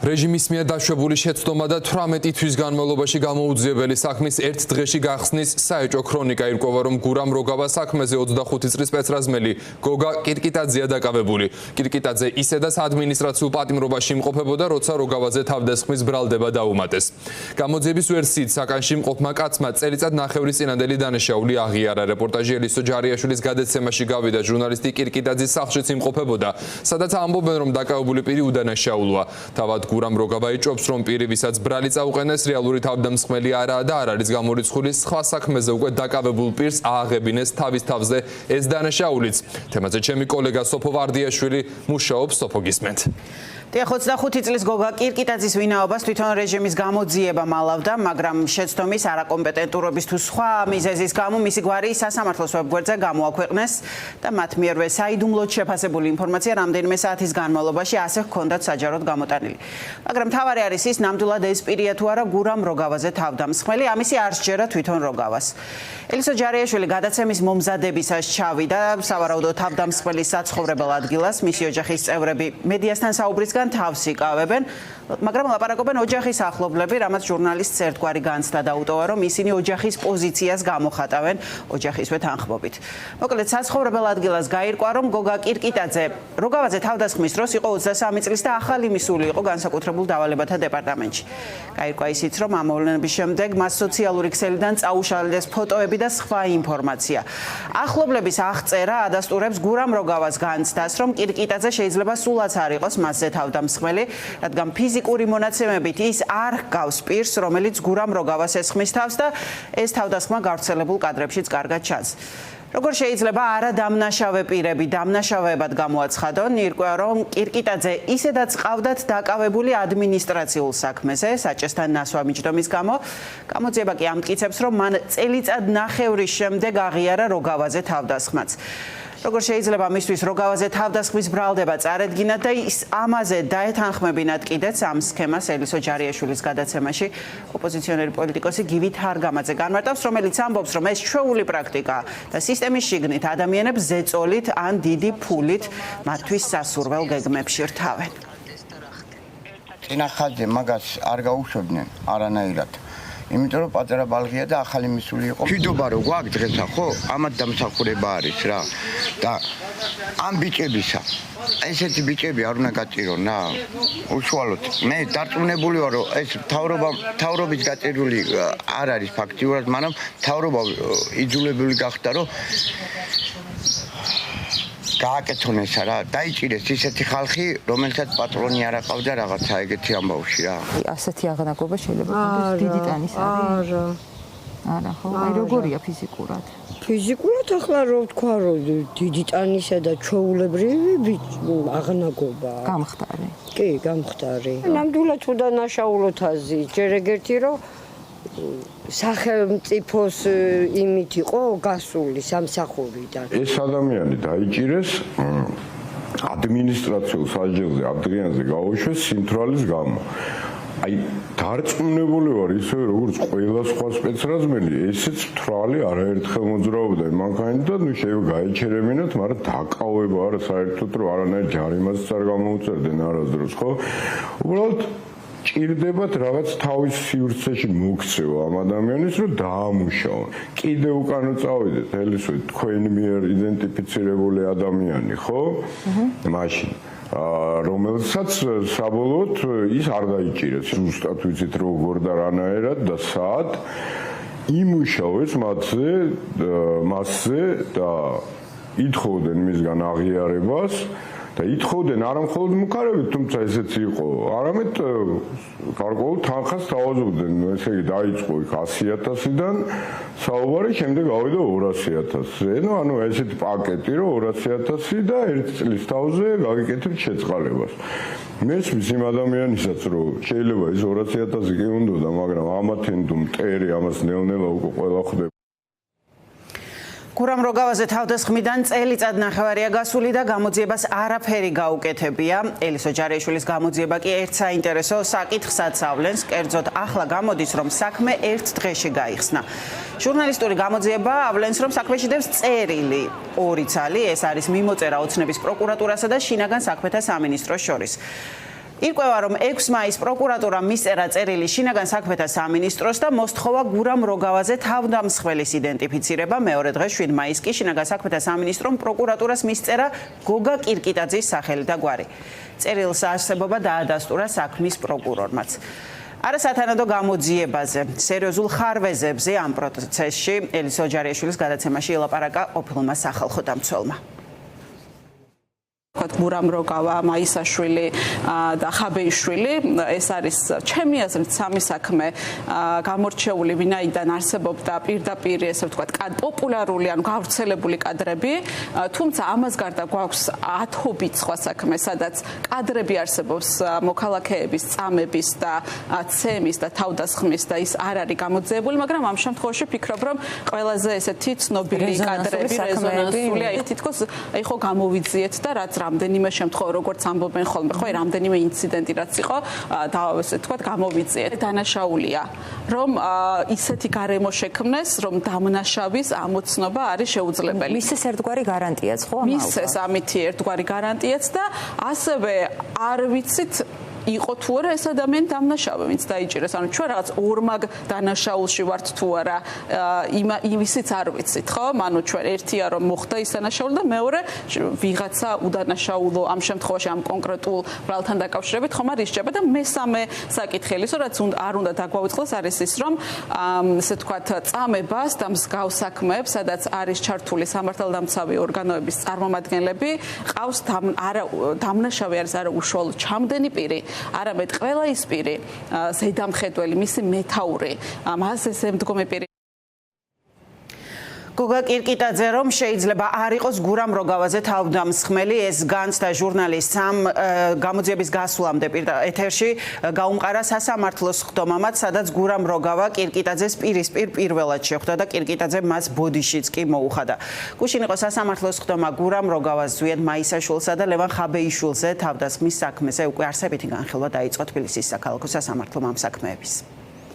რეჟიმის მიერ დაშვებული შეცდომა და 18 თვის განმავლობაში გამოუძიებელი საქმის ერთ დღეში გახსნის საეჭვო ქრონიკა ირკვევა, რომ გურამ როგავა საქმეზე 25 წლის სპეცრაზმელი გოგა კირკიტაძეა დაკავებული. კირკიტაძე ისედაც ადმინისტრაციულ პატიმრობაში იმყოფებოდა, როცა როგავაზე თავდასხმის ბრალდება დაუმატეს. გამოძიების ვერსიით საკანში მყოფმა კაცმა წელიწად ნახევრის წინანდელი დანაშაული აღიარა. რეპორტაჟი ელისო ჯარიაშვილის გადაცემაში გავიდა. ჟურნალისტი კირკიტაძის სახლშიც იმყოფებოდა, სადაც ამბობენ, რომ დაკავებული პირი უდანაშაულოა. თავად გურამ როგავა იჭობს, რომ პირი, ვისაც ბრალი წაუყენეს, რეალური თავდამსხმელი არაა და არ არის გამორიცხული სხვა საქმეზე უკვე დაკავებულ პირს ააღებინეს თავის თავზე ეს დანაშაულიც. თემაზე ჩემი კოლეგა სოფო ვარდიაშვილი მუშაობს. სოფო, გისმენთ. 25 წლის გოგა კირკიტაძის ვინაობას თვითონ რეჟიმის გამოძიება მალავდა, მაგრამ შეცდომის არაკომპეტენტურობის თუ სხვა მიზეზის გამო მისი გვარი სასამართლოს ვებგვერდზე გამოაქვეყნეს და მათ მიერვე საიდუმლოდ შეფასებული ინფორმაცია რამდენიმე საათის განმავლობაში ასე ჰქონდათ საჯაროდ გამოტანილი. მაგრამ თავარი არის ის, ნამდვილად ეს პირია თუ არა გურამ როგავაზე თავდამსხმელი, ამისი არ სჯერა თვითონ როგავას. ელისო ჯარიაშვილი გადაცემის მომზადებისას ჩავიდა სავარაუდო თავდამსხმელის საცხოვრებელ ადგილას. მისი ოჯახის წევრები მედიასთან საუბრისგან თავს იკავებენ, მაგრამ ლაპარაკობენ ოჯახის ახლობლები, რამაც ჟურნალისტს ერთგვარი განცდა დაუტოვა, რომ ისინი ოჯახის პოზიციას გამოხატავენ ოჯახისვე თანხმობით. მოკლედ, საცხოვრებელ ადგილას გაირკვა, რომ გოგა კირკიტაძე როგავაზე თავდასხმის დროს იყო 23 წლის და ახალი მისული იყო განსაკუთრებულ დავალებათა დეპარტამენტში. გაირკვა ისიც, რომ ამ მოვლენების შემდეგ მას სოციალური ქსელიდან წაუშალეს ფოტოები და სხვა ინფორმაცია. ახლობლების აღწერა ადასტურებს გურამ როგავას განცდას, რომ კირკიტაძე შეიძლება სულაც არ იყოს მასზე თავდამსხმელი, რადგან ფიზიკური მონაცემებით ის არ ჰგავს პირს, რომელიც გურამ როგავას ესხმის თავს და ეს თავდასხმა გავრცელებულ კადრებშიც კარგად ჩანს. როგორ შეიძლება არადამნაშავე პირები დამნაშავეებად გამოაცხადონ, ირკვევა, რომ კირკიტაძე ისედაც ყავდათ დაკავებული ადმინისტრაციულ საქმეზე, საჭესთან ნასვა მიჯდომის გამო. გამოძიება კი ამტკიცებს, რომ მან წელიწად ნახევრის შემდეგ აღიარა როგავაზე თავდასხმაც. როგორ შეიძლება მისთვის როგავაზე თავდასხმის ბრალდება წარედგინათ და ის ამაზე დაეთანხმებინათ კიდეც ამ სქემას ელისო ჯარიაშვილის გადაცემაში ოპოზიციონერი პოლიტიკოსი გივი თარგამაძე განმარტავს, რომელიც ამბობს, რომ ეს ჩვეული პრაქტიკაა და სისტემის შიგნით ადამიანებს ზეწოლით ან დიდი ფულით მათთვის სასურველ გეგმებში რთავენ. წინახაზე მაგას არ გაუშვებდნენ არანაირად. იმიტომ რომ პატარა ბალღია და ახალი მისული იყო. მშვიდობა რო გვაქვს დღესა, ხო? ამათ დამსახურება არის რა. და ამ ბიჭებისა, ესეთი ბიჭები არ უნდა გაჭირონ რა. უშუალოდ. მე დარწმუნებული ვარ, რომ ეს მთავრობის გაჭირული არ არის ფაქტიურად, მაგრამ მთავრობა იძულებული გახდა, რომ გააკეთონ ესა რა, დაიჭირეს ისეთი ხალხი, რომელსაც პატრონი არ აყავდა რაღაცა ეგეთი ამბავში რა. ასეთი აღნაგობა შეიძლება იყოს დიდი ტანის არის? არა, ხო? აი როგორია ფიზიკურად? ფიზიკურად ახლა რო ვთქვა, რომ დიდი ტანისა და ჩვეულებრივი აღნაგობა. გამხდარი. კი, გამხდარი. ნამდვილად უდანაშაულოთ აზი, ჯერ ეგერთი რომ სახელმწიფოს იმით იყო გასული სამსახურიდან. ეს ადამიანი დაიჭირეს ადმინისტრაციულ სასჯელზე ადრიანზე გაუშვეს სიმთვრალის გამო. აი დარწმუნებული ვარ ისე როგორც ყველა სხვა სპეცრაზმელი, ესეც მთვრალი არაერთხელ მოძრაობდა მანქანით და შეიძლება გაეჩერებინათ, მაგრამ დაკავება არა საერთოდ რომ არანაირ ჯარიმაზეც არ გამოუწერდნენ არასდროს, ხო? უბრალოდ ჭირდებათ რაღაც თავის სივრცეში მოქცევა ამ ადამიანის, რომ დაამუშავონ. კიდე უკანო წავიდეთ, ელისო, თქვენ მიერ იდენტიფიცირებული ადამიანი, ხო? მაშინ რომელსაც საბოლოოდ ის არ დაიჭირეს. ზუსტად ვიცით როგორ და რანაირად და სად იმუშავეს მასზე და ითხოვდნენ მისგან აღიარებას. და ითხოვდნენ არა მხოლოდ მუქარებით, თუმცა ესეც იყო, არამედ გარკვეულ თანხას თავაზობდნენ, ესე იგი დაიწყო იქ 100.000-დან საუბარი, შემდეგ გავიდა 200.000-ზე. ანუ ესეთი პაკეტი, რომ 200.000 და 1 წლის თავზე გაგიკეთებთ შეწყალებას. მესმის იმ ადამიანისაც, რომ შეიძლება ის 200.000 კი უნდოდა, მაგრამ ამათი ნუ მტერი ამას ნელ-ნელა უკვე ყველა ხვდება. გურამ როგავაზე თავდასხმიდან წელიწად ნახევარია გასული და გამოძიებას არაფერი გაუკეთებია. ელისო ჯარიაშვილის გამოძიება კი ერთ საინტერესო საკითხსაც ავლენს, კერძოდ ახლა გამოდის, რომ საქმე ერთ დღეში გაიხსნა. ჟურნალისტური გამოძიება ავლენს, რომ საქმეში დევს წერილი 2 ცალი, ეს არის მიმოწერა ოცნების პროკურატურასა და შინაგან საქმეთა სამინისტროს შორის. ირკვევა, რომ 6 მაისს პროკურატურამ მისწერა წერილი შინაგან საქმეთა სამინისტროს და მოსთხოვა გურამ როგავაზე თავდამსხმელის იდენტიფიცირება. მეორე დღეს 7 მაისს კი შინაგან საქმეთა სამინისტრომ პროკურატურას მისწერა გოგა კირკიტაძის სახელი და გვარი. წერილს არსებობა დაადასტურა საქმის პროკურორმაც. არასათანადო გამოძიებაზე, სერიოზულ ხარვეზებზე ამ პროცესში ელისო ჯარიაშვილის გადაცემაში ელაპარაკა ყოფილმა სახალხო დამცველმა. გურამ როგავა, მაისაშვილი და ხაბეიშვილი ეს არის ჩემი აზრით სამი საქმე გამორჩეული, ვინაიდან არსებობდა პირდაპირ ესე ვთქვათ პოპულარული ან გავრცელებული კადრები, თუმცა ამას გარდა გვაქვს ათობით სხვა საქმე, სადაც კადრები არსებობს მოქალაქეების წამების და ცემის და თავდასხმის და ის არ არის გამოძიებული, მაგრამ ამ შემთხვევაში ვფიქრობ, რომ ყველაზე ესეთი ცნობილი კადრები, რეზონანსული, აი თითქოს აი ხო გამოვიძიეთ და რაც რამდენიმე შემთხვევა როგორც ამბობენ ხოლმე ხო რამდენიმე ინციდენტი რაც იყო და ესე ვთქვათ გამოვიძიეთ. დანაშაულია რომ ისეთი გარემო შექმნეს რომ დამნაშავის ამოცნობა არის შეუძლებელი. მისცეს ერთგვარი გარანტიაც ხო ამალ? მისცეს ამითი ერთგვარი გარანტიაც და ასევე არ ვიცით იყო თუ არა ეს ადამიანი დამნაშავე, ვინც დაიჭირეს. ანუ ჩვენ რაღაც ორმაგ დანაშაულში ვართ თუ არა, იმისიც არ ვიცით, ხო? ანუ ჩვენ ერთია რომ მოხდა ის დანაშაული და მეორე ვიღაცა უდანაშაულო ამ შემთხვევაში ამ კონკრეტულ ბრალთან დაკავშირებით ხომ არ ისჯება და მესამე საკითხი, რაც არ უნდა დაგვაუწყდეს არის ის, რომ ესე ვთქვათ წამებას და მსგავს საქმეებს, სადაც არის ჩართული სამართალდამცავი ორგანოების წარმომადგენლები, ყავს დამნაშავე არის არა უშუალო ჩამდენი პირი, არამედ ყველა ის პირი, ზედამხედველი, მისი მეთაური, მას ესე მდგომი პირი. გოგა კირკიტაძე რომ შეიძლება არ იყოს გურამ როგავაზე თავდამსხმელი, ეს განცდა ჟურნალისტს ამ გამოძიების გასვლამდე ეთერში გაუმყარა სასამართლოს ხდომამაც, სადაც გურამ როგავა კირკიტაძეს პირისპირ პირველად შეხვდა და კირკიტაძე მას ბოდიშიც კი მოუხადა. გუშინ იყო სასამართლოს ხდომა გურამ როგავას ზვიად მაისაშვილსა და ლევან ხაბეიშვილზე თავდასხმის საქმეზე უკვე არსებითი განხილვა დაიწყო თბილისის საქალაქო სასამართლომ ამ საქმეების.